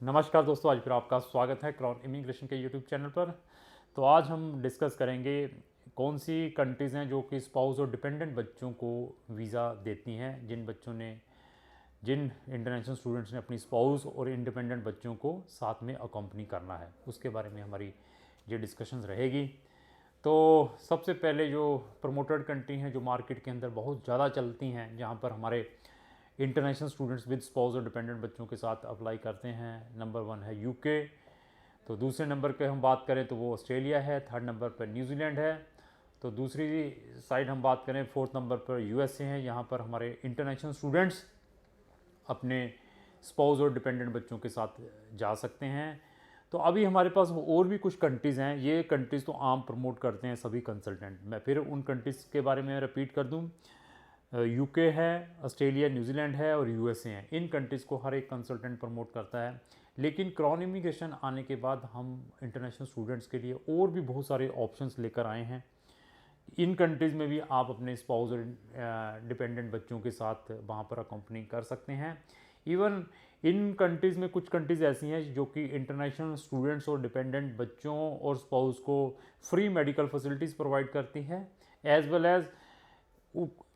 नमस्कार दोस्तों, आज फिर आपका स्वागत है क्रॉन इमिग्रेशन के यूट्यूब चैनल पर। तो आज हम डिस्कस करेंगे कौन सी कंट्रीज़ हैं जो कि स्पाउस और डिपेंडेंट बच्चों को वीज़ा देती हैं, जिन इंटरनेशनल स्टूडेंट्स ने अपनी स्पाउस और इंडिपेंडेंट बच्चों को साथ में अकम्पनी करना है, उसके बारे में हमारी ये डिस्कशंस रहेगी। तो सबसे पहले जो प्रमोटेड कंट्री हैं, जो मार्केट के अंदर बहुत ज़्यादा चलती हैं, जहाँ पर हमारे इंटरनेशनल स्टूडेंट्स विद स्पाउस और डिपेंडेंट बच्चों के साथ अप्लाई करते हैं, नंबर 1 है यूके। तो दूसरे नंबर पे हम बात करें तो वो ऑस्ट्रेलिया है, थर्ड नंबर पर न्यूजीलैंड है। तो दूसरी साइड हम बात करें, फोर्थ नंबर पर यूएसए है। यहाँ पर हमारे इंटरनेशनल स्टूडेंट्स अपने स्पाउस और डिपेंडेंट बच्चों के साथ जा सकते हैं। तो अभी हमारे पास और भी कुछ कंट्रीज़ हैं। ये कंट्रीज़ तो आम प्रमोट करते हैं सभी कंसल्टेंट। मैं फिर उन कंट्रीज़ के बारे में रिपीट कर दूँ। यूके है, ऑस्ट्रेलिया, न्यूजीलैंड है और यूएसए हैं। इन कंट्रीज़ को हर एक कंसल्टेंट प्रमोट करता है। लेकिन क्रॉन इमिग्रेशन आने के बाद हम इंटरनेशनल स्टूडेंट्स के लिए और भी बहुत सारे ऑप्शंस लेकर आए हैं। इन कंट्रीज़ में भी आप अपने स्पाउस और डिपेंडेंट बच्चों के साथ वहाँ पर अकम्पनी कर सकते हैं। इवन इन कंट्रीज़ में कुछ कंट्रीज़ ऐसी हैं जो कि इंटरनेशनल स्टूडेंट्स और डिपेंडेंट बच्चों और स्पाउस को फ्री मेडिकल फैसिलिटीज़ प्रोवाइड करती हैं, एज वेल एज़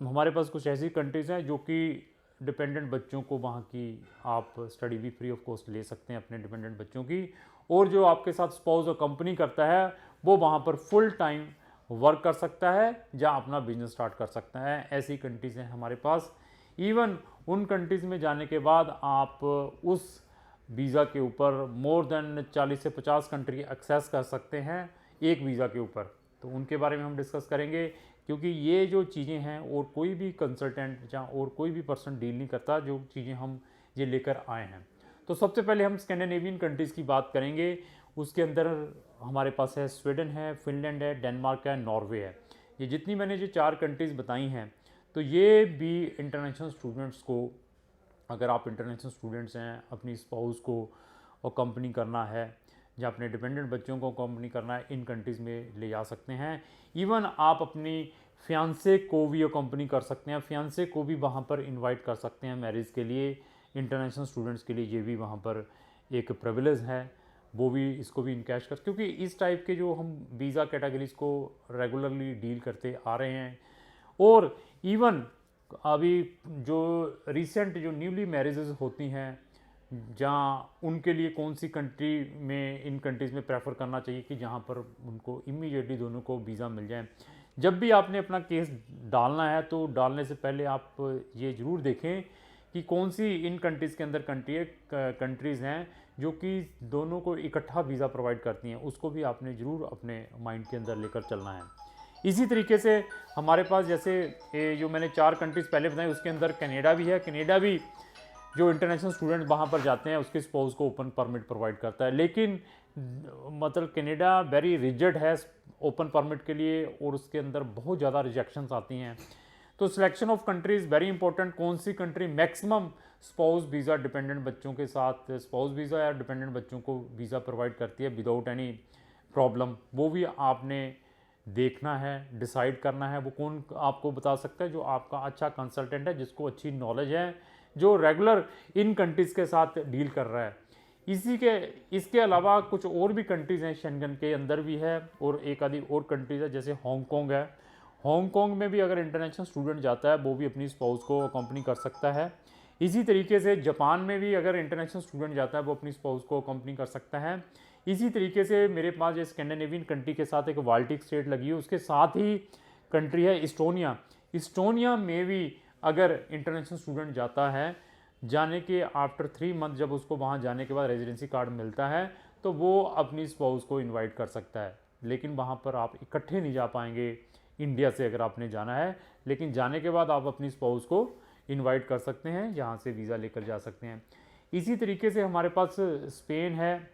हमारे पास कुछ ऐसी कंट्रीज़ हैं जो कि डिपेंडेंट बच्चों को वहाँ की आप स्टडी भी फ्री ऑफ कॉस्ट ले सकते हैं अपने डिपेंडेंट बच्चों की। और जो आपके साथ स्पाउस और कंपनी करता है वो वहाँ पर फुल टाइम वर्क कर सकता है, जहाँ अपना बिजनेस स्टार्ट कर सकता है। ऐसी कंट्रीज़ हैं हमारे पास। इवन उन कंट्रीज़ में जाने के बाद आप उस वीज़ा के ऊपर मोर देन 40 से 50 कंट्री एक्सेस कर सकते हैं एक वीज़ा के ऊपर। तो उनके बारे में हम डिस्कस करेंगे, क्योंकि ये जो चीज़ें हैं और कोई भी कंसल्टेंट या और कोई भी पर्सन डील नहीं करता, जो चीज़ें हम ये लेकर आए हैं। तो सबसे पहले हम स्कैंडिनेवियन कंट्रीज़ की बात करेंगे। उसके अंदर हमारे पास है स्वीडन है, फिनलैंड है, डेनमार्क है, नॉर्वे है। ये जितनी मैंने जो 4 कंट्रीज़ बताई हैं, तो ये भी इंटरनेशनल स्टूडेंट्स को, अगर आप इंटरनेशनल स्टूडेंट्स हैं, अपनी स्पाउस को अकम्पनी करना है या अपने डिपेंडेंट बच्चों को अकम्पनी करना है, इन कंट्रीज़ में ले जा सकते हैं। इवन आप अपनी फियांसे को भी अकम्पनी कर सकते हैं, फियांसे को भी वहाँ पर इनवाइट कर सकते हैं मैरिज के लिए। इंटरनेशनल स्टूडेंट्स के लिए ये भी वहाँ पर एक प्रिविलेज है, वो भी इसको भी इनकैश कर, क्योंकि इस टाइप के जो हम वीज़ा कैटेगरीज़ को रेगुलरली डील करते आ रहे हैं। और इवन अभी जो रिसेंट जो न्यूली मैरिजेस होती हैं, जहाँ उनके लिए कौन सी कंट्री में, इन कंट्रीज़ में प्रेफर करना चाहिए कि जहाँ पर उनको इमीडिएटली दोनों को वीज़ा मिल जाए। जब भी आपने अपना केस डालना है तो डालने से पहले आप ये ज़रूर देखें कि कौन सी इन कंट्रीज़ के अंदर कंट्रीज़ हैं जो कि दोनों को इकट्ठा वीज़ा प्रोवाइड करती हैं। उसको भी आपने ज़रूर अपने माइंड के अंदर लेकर चलना है। इसी तरीके से हमारे पास जैसे जो मैंने 4 कंट्रीज़ पहले बताई, उसके अंदर कनाडा भी है। कनाडा भी जो इंटरनेशनल स्टूडेंट वहाँ पर जाते हैं उसके स्पाउस को ओपन परमिट प्रोवाइड करता है। लेकिन मतलब कनाडा वेरी रिजिड है ओपन परमिट के लिए, और उसके अंदर बहुत ज़्यादा रिजेक्शंस आती हैं। तो selection of country is very important. कौन सी country maximum spouse visa dependent बच्चों के साथ, स्पाउस वीज़ा या डिपेंडेंट बच्चों को वीज़ा प्रोवाइड करती है विदाउट एनी प्रॉब्लम, वो भी आपने देखना है, डिसाइड करना है। वो कौन आपको बता सकता है? जो आपका अच्छा कंसल्टेंट है, जिसको अच्छी नॉलेज है, जो रेगुलर इन कंट्रीज़ के साथ डील कर रहा है। इसके अलावा कुछ और भी कंट्रीज़ हैं, शेंगन के अंदर भी है, और एक आधी और कंट्रीज़ है जैसे हांगकॉन्ग है। हांगकॉन्ग में भी अगर इंटरनेशनल स्टूडेंट जाता है वो भी अपनी स्पाउस को अकम्पनी कर सकता है। इसी तरीके से जापान में भी अगर इंटरनेशनल स्टूडेंट जाता है वो अपनी स्पाउस को अकम्पनी कर सकता है। इसी तरीके से मेरे पास ये स्कैंडिनेवियन कंट्री के साथ एक बाल्टिक स्टेट लगी है, उसके साथ ही कंट्री है इस्टोनिया। इस्टोनिया में भी अगर इंटरनेशनल स्टूडेंट जाता है, जाने के आफ्टर 3 मंथ जब उसको वहाँ जाने के बाद रेजिडेंसी कार्ड मिलता है, तो वो अपनी स्पाउस को इनवाइट कर सकता है। लेकिन वहाँ पर आप इकट्ठे नहीं जा पाएंगे इंडिया से अगर आपने जाना है, लेकिन जाने के बाद आप अपनी स्पाउस को इनवाइट कर सकते हैं, जहाँ से वीज़ा लेकर जा सकते हैं। इसी तरीके से हमारे पास स्पेन है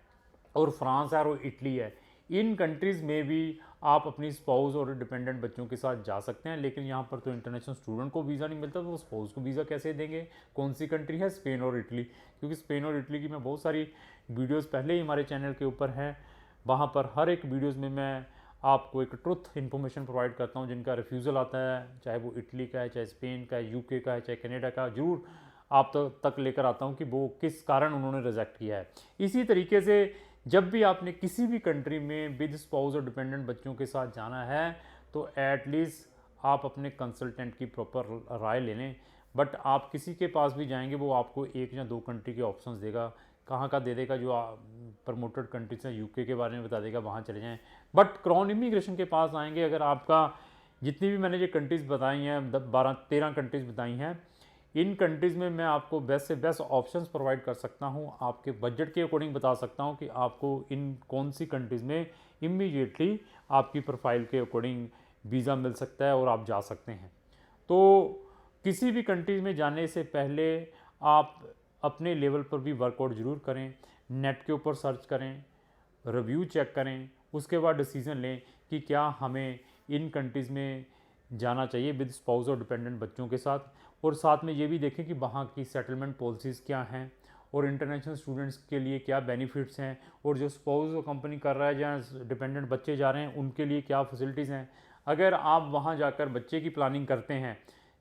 और फ्रांस है और इटली है। इन कंट्रीज़ में भी आप अपनी स्पाउस और डिपेंडेंट बच्चों के साथ जा सकते हैं। लेकिन यहाँ पर तो इंटरनेशनल स्टूडेंट को वीज़ा नहीं मिलता, तो वो स्पाउस को वीज़ा कैसे देंगे? कौन सी कंट्री है? स्पेन और इटली। क्योंकि स्पेन और इटली की मैं बहुत सारी वीडियोज़ पहले ही हमारे चैनल के ऊपर हैं। वहाँ पर हर एक वीडियोज़ में मैं आपको एक ट्रुथ इन्फॉर्मेशन प्रोवाइड करता हूँ। जिनका रिफ्यूज़ल आता है, चाहे वो इटली का है, चाहे स्पेन का है, यूके का है, चाहे कनाडा का, ज़रूर आप तक लेकर आता हूँ कि वो किस कारण उन्होंने रिजेक्ट किया है। इसी तरीके से जब भी आपने किसी भी कंट्री में विद स्पाउस और डिपेंडेंट बच्चों के साथ जाना है तो एटलीस्ट आप अपने कंसल्टेंट की प्रॉपर राय ले लें। बट आप किसी के पास भी जाएंगे वो आपको 1 या 2 कंट्री के ऑप्शंस देगा, कहाँ का दे देगा, जो प्रमोटेड कंट्रीज हैं यूके के बारे में बता देगा वहाँ चले जाएं। बट क्राउन इमिग्रेशन के पास आएंगे, अगर आपका जितनी भी मैंने ये कंट्रीज़ बताई हैं 12-13 कंट्रीज़ बताई हैं, इन कंट्रीज़ में मैं आपको बेस्ट से बेस्ट ऑप्शंस प्रोवाइड कर सकता हूँ, आपके बजट के अकॉर्डिंग बता सकता हूँ कि आपको इन कौन सी कंट्रीज़ में इमीडिएटली आपकी प्रोफाइल के अकॉर्डिंग वीज़ा मिल सकता है और आप जा सकते हैं। तो किसी भी कंट्रीज़ में जाने से पहले आप अपने लेवल पर भी वर्कआउट ज़रूर करें, नेट के ऊपर सर्च करें, रिव्यू चेक करें, उसके बाद डिसीज़न लें कि क्या हमें इन कंट्रीज़ में जाना चाहिए विद स्पाउस और डिपेंडेंट बच्चों के साथ। और साथ में ये भी देखें कि वहाँ की सेटलमेंट पॉलिसीज़ क्या हैं और इंटरनेशनल स्टूडेंट्स के लिए क्या बेनिफिट्स हैं, और जो स्पाउस कंपनी कर रहा है जहाँ डिपेंडेंट बच्चे जा रहे हैं उनके लिए क्या फैसिलिटीज़ हैं। अगर आप वहाँ जाकर बच्चे की प्लानिंग करते हैं,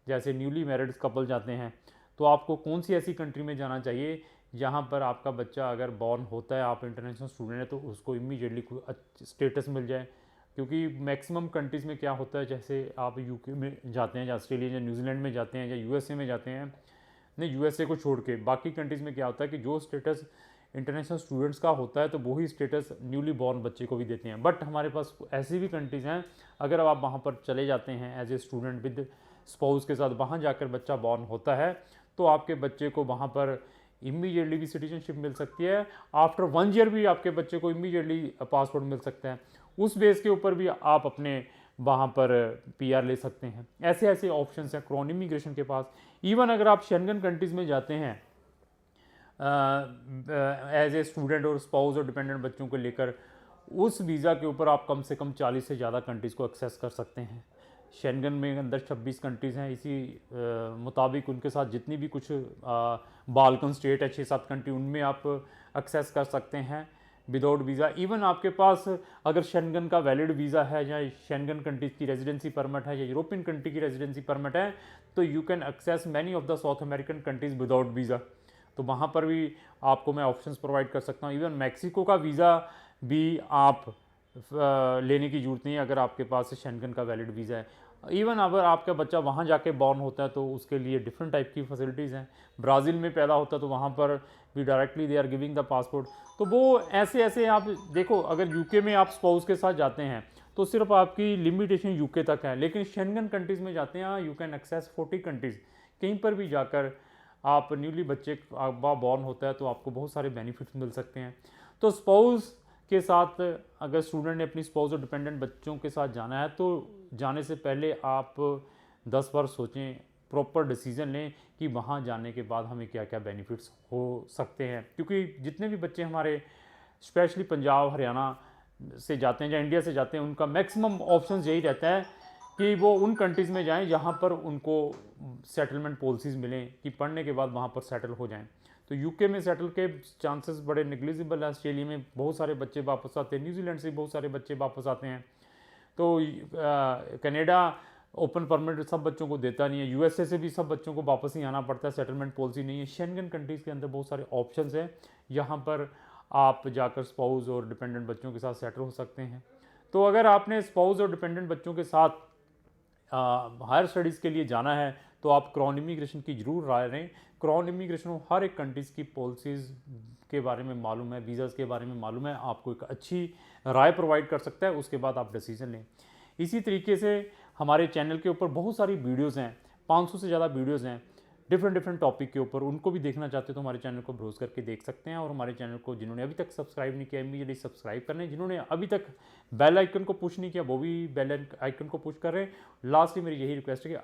जैसे न्यूली मैरिड कपल जाते हैं, तो आपको कौन सी ऐसी कंट्री में जाना चाहिए जहाँ पर आपका बच्चा अगर बॉर्न होता है, आप इंटरनेशनल स्टूडेंट है, तो उसको इमीडिएटली कोई स्टेटस मिल जाए। क्योंकि मैक्सिमम कंट्रीज़ में क्या होता है, जैसे आप यूके में जाते हैं या ऑस्ट्रेलिया या न्यूजीलैंड में जाते हैं या यूएसए में जाते हैं, नहीं यूएसए को छोड़ के बाकी कंट्रीज़ में क्या होता है कि जो स्टेटस इंटरनेशनल स्टूडेंट्स का होता है तो वही स्टेटस न्यूली बॉर्न बच्चे को भी देते हैं। बट हमारे पास ऐसी भी कंट्रीज़ हैं, अगर आप वहाँ पर चले जाते हैं as a student with spouse के साथ, वहाँ जाकर बच्चा बॉर्न होता है तो आपके बच्चे को वहाँ पर इमीडिएटली भी सिटीजनशिप मिल सकती है। आफ्टर 1 ईयर भी आपके बच्चे को इमीडिएटली पासपोर्ट मिल सकता है। उस बेस के ऊपर भी आप अपने वहाँ पर पीआर ले सकते हैं। ऐसे ऐसे ऑप्शंस हैं क्राउन इमिग्रेशन के पास। इवन अगर आप शेंगन कंट्रीज़ में जाते हैं एज ए स्टूडेंट और स्पाउस और डिपेंडेंट बच्चों को लेकर, उस वीज़ा के ऊपर आप कम से कम 40 से ज़्यादा कंट्रीज़ को एक्सेस कर सकते हैं। शेंगन में अंदर 26 कंट्रीज़ हैं, इसी मुताबिक उनके साथ जितनी भी कुछ बाल्कन स्टेट है 6-7 कंट्री, उनमें आप एक्सेस कर सकते हैं विदाउट वीज़ा। इवन आपके पास अगर शेंगन का वैलिड वीज़ा है या शेंगन कंट्रीज़ की रेजिडेंसी परमिट है या यूरोपियन कंट्री की रेजिडेंसी परमिट है, तो you can access many of the South American countries without visa. तो वहाँ पर भी आपको मैं ऑप्शंस प्रोवाइड कर सकता हूँ। इवन मैक्सिको का वीज़ा भी आप लेने की ज़रूरत नहीं है अगर आपके पास शेंगन का वैलिड वीज़ा है। इवन अगर आपका बच्चा वहाँ जाके बॉर्न होता है तो उसके लिए डिफरेंट टाइप की फैसिलिटीज़ हैं। ब्राज़ील में पैदा होता है तो वहाँ पर भी directly they are giving the passport. तो वो ऐसे ऐसे आप देखो, अगर यूके में आप स्पाउस के साथ जाते हैं तो सिर्फ आपकी लिमिटेशन यूके तक है, लेकिन शेंगन कंट्रीज़ में जाते हैं यू कैन एक्सेस 40 कंट्रीज़। कहीं पर भी जाकर आप न्यूली बच्चे बॉर्न होता है तो आपको बहुत सारे बेनिफिट्स मिल सकते हैं। तो स्पाउस के साथ अगर स्टूडेंट ने अपनी स्पाउस और डिपेंडेंट बच्चों के साथ जाना है तो जाने से पहले आप 10 बार सोचें, प्रॉपर डिसीजन लें कि वहाँ जाने के बाद हमें क्या क्या बेनिफिट्स हो सकते हैं। क्योंकि जितने भी बच्चे हमारे स्पेशली पंजाब हरियाणा से जाते हैं या इंडिया से जाते हैं, उनका मैक्सिमम ऑप्शन यही रहता है कि वो उन कंट्रीज़ में जाएं जहाँ पर उनको सेटलमेंट पॉलिसीज़ मिलें कि पढ़ने के बाद वहाँ पर सेटल हो जाएं। तो यूके में सेटल के चांसेस बड़े निग्लिजिबल है। ऑस्ट्रेलिया में बहुत सारे बच्चे वापस आते हैं, न्यूजीलैंड से बहुत सारे बच्चे वापस आते हैं। तो कनाडा ओपन परमिट सब बच्चों को देता नहीं है, यूएसए से भी सब बच्चों को वापस ही आना पड़ता है, सेटलमेंट पॉलिसी नहीं है। शेंगन कंट्रीज़ के अंदर बहुत सारे ऑप्शंस हैं, यहाँ पर आप जाकर स्पाउस और डिपेंडेंट बच्चों के साथ सेटल हो सकते हैं। तो अगर आपने स्पाउस और डिपेंडेंट बच्चों के साथ हायर स्टडीज़ के लिए जाना है तो आप क्राउन इमिग्रेशन की ज़रूर राय लें। क्राउन इमिग्रेशन को हर एक कंट्रीज़ की पॉलिसीज़ के बारे में मालूम है, वीज़ाज़ के बारे में मालूम है, आपको एक अच्छी राय प्रोवाइड कर सकता है, उसके बाद आप डिसीजन लें। इसी तरीके से हमारे चैनल के ऊपर बहुत सारी वीडियोज़ हैं, 500 से ज़्यादा वीडियोज़ हैं डिफरेंट टॉपिक के ऊपर। उनको भी देखना चाहते हो तो हमारे चैनल को ब्राउज़ करके देख सकते हैं। और हमारे चैनल को जिन्होंने अभी तक सब्सक्राइब नहीं किया इमीडिएटली सब्सक्राइब करने, जिन्होंने अभी तक बेल आइकन को पुश नहीं किया वो भी बेल आइकन को पुश कर रहे हैं। लास्टली मेरी यही रिक्वेस्ट है कि